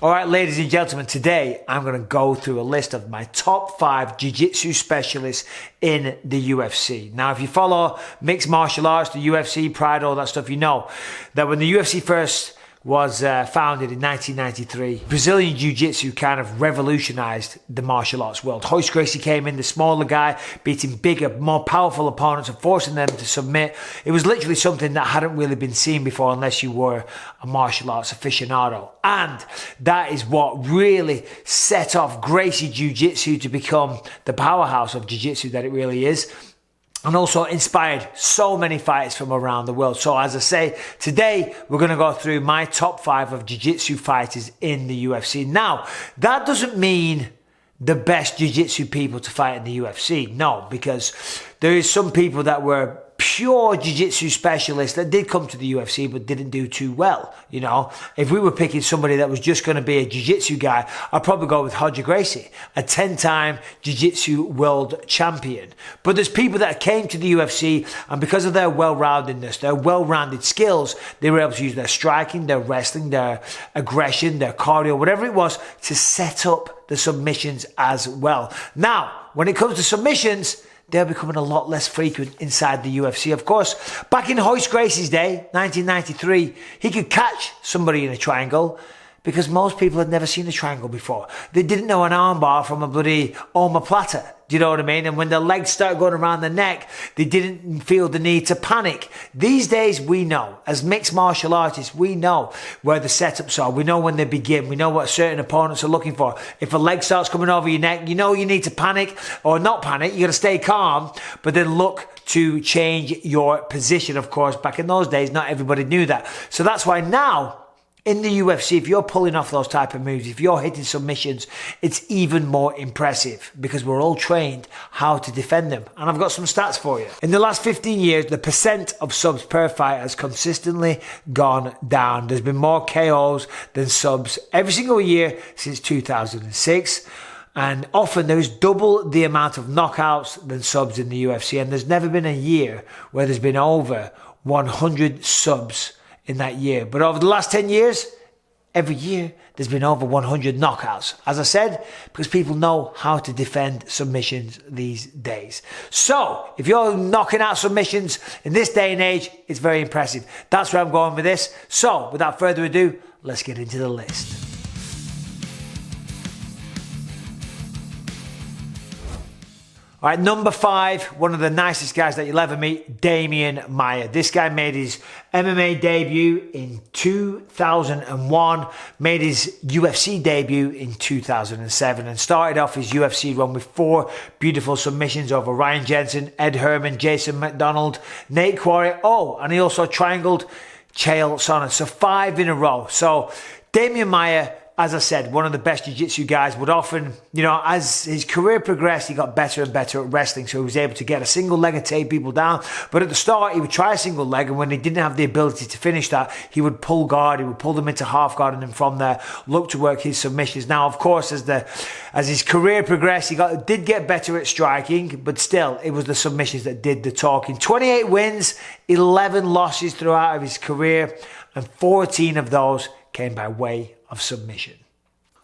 All right, ladies and gentlemen, today I'm going to go through a list of my top 5 jiu-jitsu specialists in the UFC. Now, if you follow mixed martial arts, the UFC, Pride, all that stuff, you know that when the UFC first was founded in 1993, Brazilian Jiu-Jitsu kind of revolutionized the martial arts world. Hoist Gracie came in, the smaller guy, beating bigger, more powerful opponents and forcing them to submit. It was literally something that hadn't really been seen before unless you were a martial arts aficionado. And that is what really set off Gracie Jiu-Jitsu to become the powerhouse of Jiu-Jitsu that it really is. And also inspired so many fighters from around the world. So as I say, today we're going to go through my top 5 of jiu-jitsu fighters in the UFC. Now, that doesn't mean the best jiu-jitsu people to fight in the UFC. No, because there is some people that were pure jiu-jitsu specialists that did come to the UFC but didn't do too well. You know, if we were picking somebody that was just going to be a jiu-jitsu guy, I'd probably go with Hoist Gracie, a 10-time jiu-jitsu world champion. But there's people that came to the UFC and because of their well-roundedness, their well-rounded skills, they were able to use their striking, their wrestling, their aggression, their cardio, whatever it was, to set up the submissions as well. Now, when it comes to submissions, they're becoming a lot less frequent inside the UFC. Of course, back in Hoist Gracie's day, 1993, he could catch somebody in a triangle because most people had never seen a triangle before. They didn't know an armbar from a bloody omoplata. Do you know what I mean? And when the legs start going around the neck, they didn't feel the need to panic. These days, we know, as mixed martial artists, we know where the setups are. We know when they begin. We know what certain opponents are looking for. If a leg starts coming over your neck, you know you need to panic or not panic. You got to stay calm, but then look to change your position. Of course, back in those days, not everybody knew that. So that's why now, in the UFC, if you're pulling off those type of moves, if you're hitting submissions, it's even more impressive because we're all trained how to defend them. And I've got some stats for you. In the last 15 years, the percent of subs per fight has consistently gone down. There's been more KOs than subs every single year since 2006. And often there is double the amount of knockouts than subs in the UFC. And there's never been a year where there's been over 100 subs in that year. But over the last 10 years, every year, there's been over 100 knockouts. As I said, because people know how to defend submissions these days. So, if you're knocking out submissions in this day and age, it's very impressive. That's where I'm going with this. So, without further ado, let's get into the list. All right, number 5, one of the nicest guys that you'll ever meet, Demian Maia. This guy made his MMA debut in 2001, made his UFC debut in 2007, and started off his UFC run with 4 beautiful submissions over Ryan Jensen, Ed Herman, Jason McDonald, Nate Quarry. Oh, and he also triangled Chael Sonnen. So 5 in a row. So Demian Maia, as I said, one of the best jiu-jitsu guys, would often, you know, as his career progressed, he got better and better at wrestling. So he was able to get a single leg and take people down. But at the start, he would try a single leg. And when he didn't have the ability to finish that, he would pull guard. He would pull them into half guard. And then from there, look to work his submissions. Now, of course, as his career progressed, he did get better at striking. But still, it was the submissions that did the talking. 28 wins, 11 losses throughout of his career. And 14 of those came by way of submission.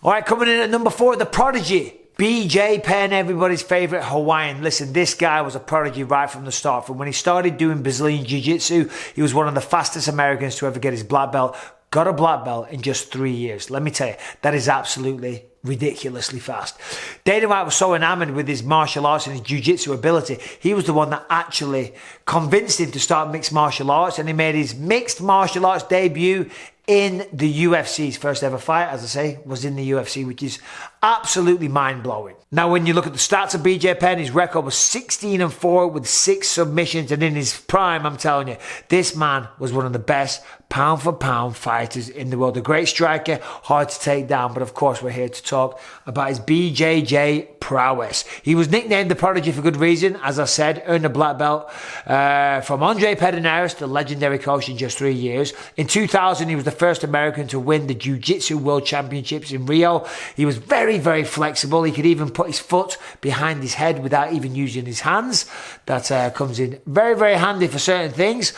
All right, coming in at number 4, the prodigy, BJ Penn, everybody's favorite Hawaiian. Listen, this guy was a prodigy right from the start. From when he started doing Brazilian Jiu-Jitsu, he was one of the fastest Americans to ever get his black belt. Got a black belt in just 3 years. Let me tell you, that is absolutely ridiculously fast. Dana White was so enamored with his martial arts and his jiu-jitsu ability, he was the one that actually convinced him to start mixed martial arts, and he made his mixed martial arts debut in the UFC. His first ever fight, as I say, was in the UFC, which is absolutely mind-blowing. Now, when you look at the stats of BJ Penn, his record was 16-4 with 6 submissions, and in his prime, I'm telling you, this man was one of the best pound-for-pound fighters in the world. A great striker, hard to take down, but of course, we're here to talk about his BJJ prowess. He was nicknamed the Prodigy for good reason. As I said, earned a black belt from Andre Pederneiras, the legendary coach, in just 3 years. In 2000, he was the first American to win the Jiu-Jitsu World Championships in Rio. He was very, very flexible. He could even put his foot behind his head without even using his hands. That comes in very, very handy for certain things.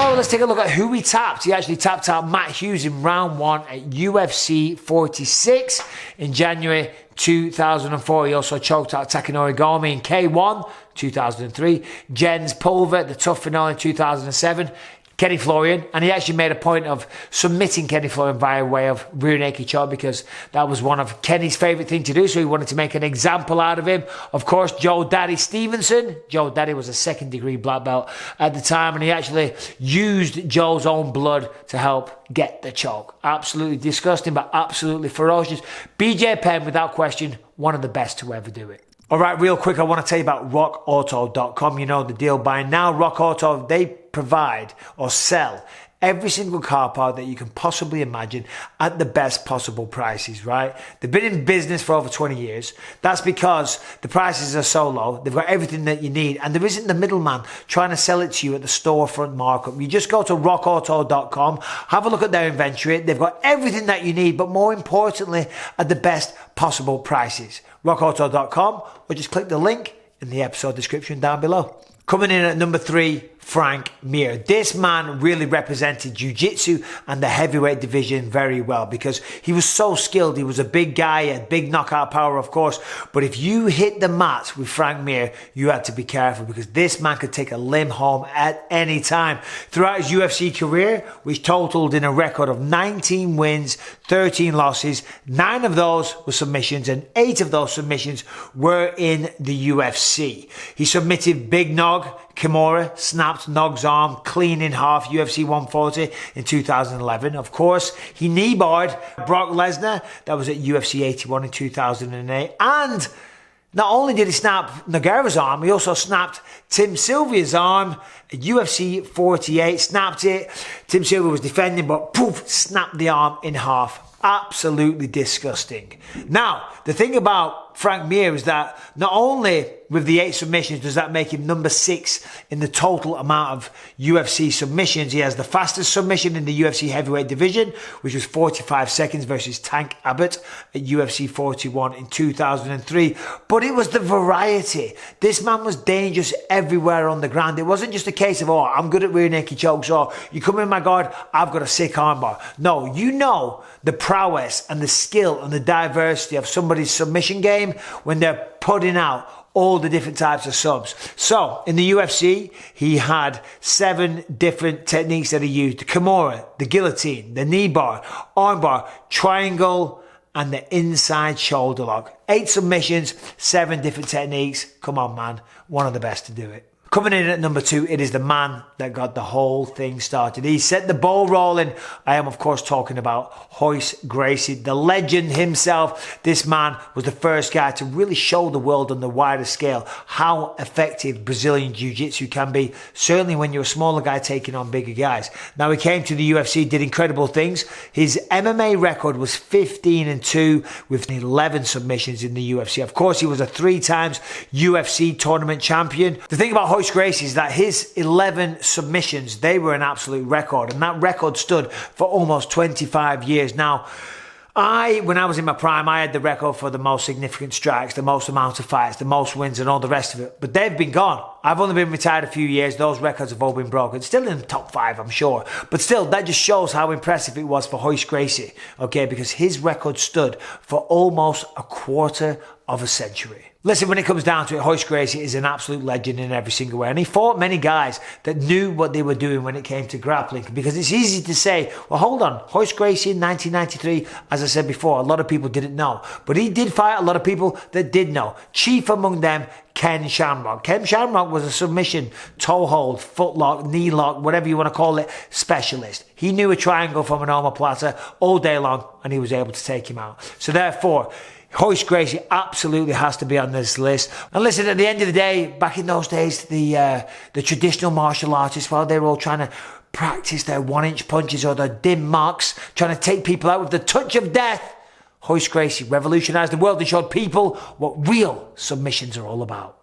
All right, let's take a look at who he tapped. He actually tapped out Matt Hughes in round 1 at UFC 46 in January 2004. He also choked out Takanori Gomi in K1 2003. Jens Pulver, the tough finale in 2007. Kenny Florian, and he actually made a point of submitting Kenny Florian via way of rear naked choke because that was one of Kenny's favourite thing to do, so he wanted to make an example out of him. Of course, Joe Daddy Stevenson. Joe Daddy was a 2nd degree black belt at the time, and he actually used Joe's own blood to help get the choke. Absolutely disgusting, but absolutely ferocious. BJ Penn, without question, one of the best to ever do it. All right, real quick, I want to tell you about rockauto.com. You know the deal by now. Rock Auto, they provide or sell every single car part that you can possibly imagine at the best possible prices, right? They've been in business for over 20 years. That's because the prices are so low. They've got everything that you need, and there isn't the middleman trying to sell it to you at the storefront markup. You just go to rockauto.com, have a look at their inventory. They've got everything that you need, but more importantly, at the best possible prices. rockauto.com, or just click the link in the episode description down below. Coming in at number 3, Frank Mir. This man really represented jiu-jitsu and the heavyweight division very well because he was so skilled. He was a big guy, a big knockout power, of course. But if you hit the mat with Frank Mir, you had to be careful because this man could take a limb home at any time. Throughout his UFC career, which totaled in a record of 19 wins, 13 losses, 9 of those were submissions and 8 of those submissions were in the UFC. He submitted Big Nog Kimura, snapped Nog's arm clean in half, UFC 140 in 2011. Of course, he knee-barred Brock Lesnar. That was at UFC 81 in 2008. And not only did he snap Nogueira's arm, he also snapped Tim Sylvia's arm at UFC 48. Snapped it. Tim Sylvia was defending, but poof, snapped the arm in half. Absolutely disgusting. Now, the thing about Frank Mir is that not only with the 8 submissions does that make him number 6 in the total amount of UFC submissions, he has the fastest submission in the UFC heavyweight division, which was 45 seconds versus Tank Abbott at UFC 41 in 2003. But it was the variety. This man was dangerous everywhere on the ground. It wasn't just a case of, oh, I'm good at rear naked chokes, or you come in my guard, I've got a sick armbar. No, you know the prowess and the skill and the diversity of somebody's submission game when they're putting out all the different types of subs. So in the UFC, he had 7 different techniques that he used: the Kimura, the guillotine, the knee bar, arm bar, triangle, and the inside shoulder lock. 8 submissions, 7 different techniques. Come on, man. One of the best to do it. Coming in at number 2, it is the man that got the whole thing started. He set the ball rolling. I am, of course, talking about Hoist Gracie, the legend himself. This man was the first guy to really show the world on the wider scale how effective Brazilian Jiu-Jitsu can be, certainly when you're a smaller guy taking on bigger guys. Now, he came to the UFC, did incredible things. His MMA record was 15-2 with 11 submissions in the UFC. Of course, he was a 3 times UFC tournament champion. The thing about Hoist Gracie is that his 11 submissions, they were an absolute record, and that record stood for almost 25 years. Now, when I was in my prime, I had the record for the most significant strikes, the most amount of fights, the most wins, and all the rest of it. But they've been gone. I've only been retired a few years. Those records have all been broken. Still in the top 5, I'm sure. But still, that just shows how impressive it was for Hoist Gracie, okay? Because his record stood for almost a quarter of a century. Listen, when it comes down to it, Hoist Gracie is an absolute legend in every single way. And he fought many guys that knew what they were doing when it came to grappling. Because it's easy to say, well, hold on, Hoist Gracie in 1993, as I said before, a lot of people didn't know. But he did fight a lot of people that did know. Chief among them, Ken Shamrock. Ken Shamrock was a submission, toe hold, foot lock, knee lock, whatever you want to call it, specialist. He knew a triangle from an omoplata all day long, and he was able to take him out. So therefore, Hoist Gracie absolutely has to be on this list. And listen, at the end of the day, back in those days, the traditional martial artists, while they were all trying to practice their 1-inch punches or their dim marks, trying to take people out with the touch of death, Hoist Gracie revolutionized the world and showed people what real submissions are all about.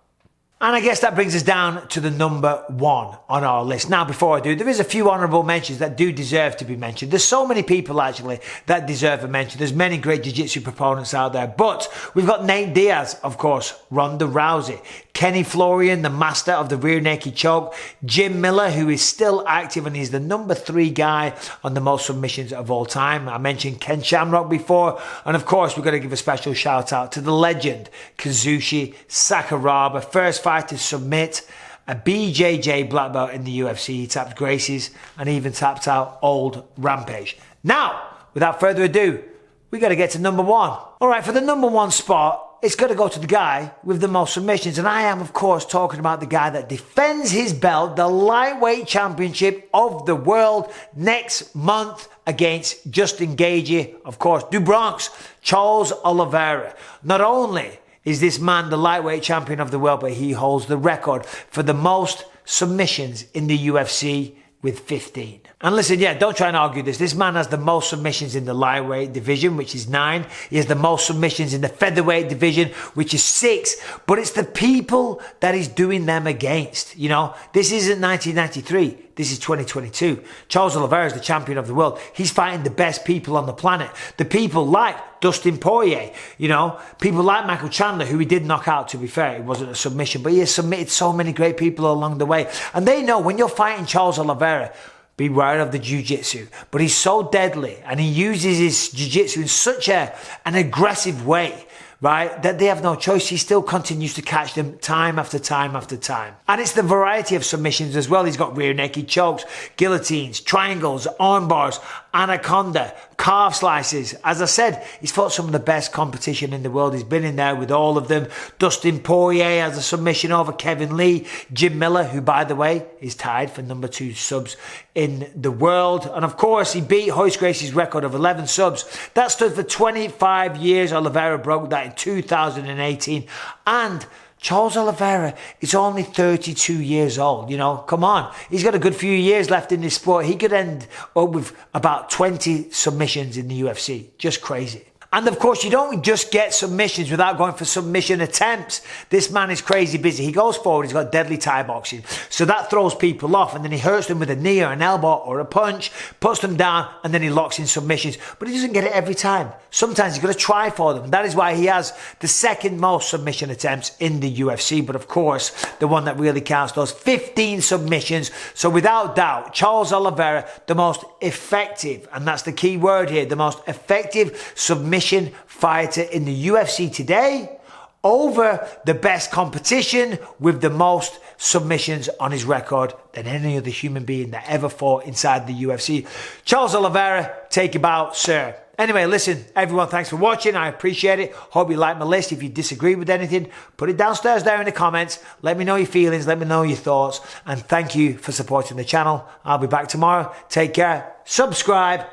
And I guess that brings us down to the number 1 on our list. Now, before I do, there is a few honourable mentions that do deserve to be mentioned. There's so many people, actually, that deserve a mention. There's many great jiu-jitsu proponents out there. But we've got Nate Diaz, of course, Ronda Rousey, Kenny Florian, the master of the rear naked choke, Jim Miller, who is still active and he's the number 3 guy on the most submissions of all time. I mentioned Ken Shamrock before. And of course, we've got to give a special shout out to the legend, Kazushi Sakuraba, first fight to submit, a BJJ black belt in the UFC. He tapped Gracie's and even tapped out old Rampage. Now, without further ado, we got to get to number 1. All right, for the number 1 spot, it's got to go to the guy with the most submissions. And I am, of course, talking about the guy that defends his belt, the lightweight championship of the world, next month against Justin Gaethje, of course, Du Bronx, Charles Oliveira. Not only is this man the lightweight champion of the world, but he holds the record for the most submissions in the UFC with 15. And listen, yeah, don't try and argue this. This man has the most submissions in the lightweight division, which is 9. He has the most submissions in the featherweight division, which is 6. But it's the people that he's doing them against. You know, this isn't 1993. This is 2022. Charles Oliveira is the champion of the world. He's fighting the best people on the planet. The people like Dustin Poirier, you know, people like Michael Chandler, who he did knock out, to be fair. It wasn't a submission, but he has submitted so many great people along the way. And they know when you're fighting Charles Oliveira, beware of the jiu-jitsu. But he's so deadly and he uses his jiu-jitsu in such an aggressive way, right, that they have no choice. He still continues to catch them time after time after time. And it's the variety of submissions as well. He's got rear naked chokes, guillotines, triangles, arm bars, anaconda, calf slices. As I said, he's fought some of the best competition in the world. He's been in there with all of them. Dustin Poirier has a submission over Kevin Lee. Jim Miller, who, by the way, is tied for number 2 subs in the world. And of course, he beat Hoist Gracie's record of 11 subs. That stood for 25 years. Oliveira broke that in 2018. And Charles Oliveira is only 32 years old, you know, come on. He's got a good few years left in this sport. He could end up with about 20 submissions in the UFC. Just crazy. And of course, you don't just get submissions without going for submission attempts. This man is crazy busy. He goes forward, he's got deadly Thai boxing. So that throws people off, and then he hurts them with a knee or an elbow or a punch, puts them down, and then he locks in submissions. But he doesn't get it every time. Sometimes he's got to try for them. That is why he has the second most submission attempts in the UFC. But of course, the one that really counts, those 15 submissions. So without doubt, Charles Oliveira, the most effective, and that's the key word here, the most effective submission fighter in the UFC today, over the best competition with the most submissions on his record than any other human being that ever fought inside the UFC. Charles Oliveira, take a bow, sir. Anyway, listen, everyone, thanks for watching. I appreciate it. Hope you like my list. If you disagree with anything, put it downstairs there in the comments. Let me know your feelings. Let me know your thoughts. And thank you for supporting the channel. I'll be back tomorrow. Take care. Subscribe.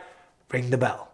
Ring the bell.